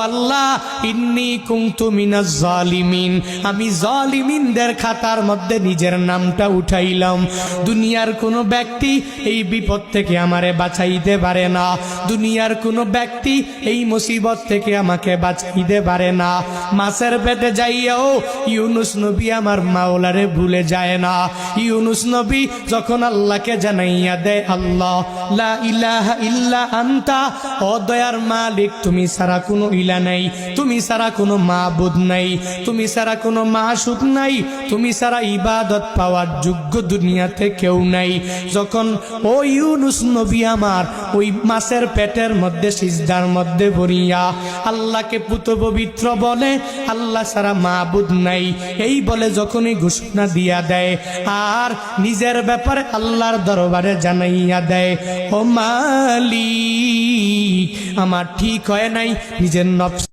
আল্লাহ ইন্নী কুনতু মিনাজ জালিমিন, আমি জালিমিনদের খাতার মধ্যে নিজের নামটা উঠাইলাম। দুনিয়ার কোনো ব্যক্তি এই বিপদ থেকে আমারে বাঁচাইতে পারে না, দুনিয়ার কোনো ব্যক্তি এই মুসিবত থেকে আমাকে বাঁচাইতে পারে না। মাছের পেটে যাইয়াও ইউনুস নবী আমার মাওলারে ভুলে যায় না। ইউনুস নবী যখন আল্লাহকে জানাইয়া দেয়, আল্লাহ লা ইলাহা ইল্লা আনতা, ও দয়ার মালিক তুমি ছাড়া কোনো ইলা নাই, তুমি ছাড়া কোনো মাবুদ নাই, তুমি ছাড়া কোনো মাসুক নাই, তুমি ছাড়া ইবাদত পাওয়ার যোগ্য দুনিয়াতে কেউ নাই। যখন ও ইউনুস নবী আমার ওই মাছের পেটের মধ্যে সিজদার মধ্যে পড়িয়া আল্লাহকে পুত পবিত্র বলে, আল্লাহ ছাড়া মাবুদ নাই এই বলে যখনই ঘোষণা দিয়া দেয় আর নিজের ব্যাপারে আল্লাহর দরবারে জানাইয়া দেয়, ও মালিক আমার ঠিক হয় নাই, নিজের নফস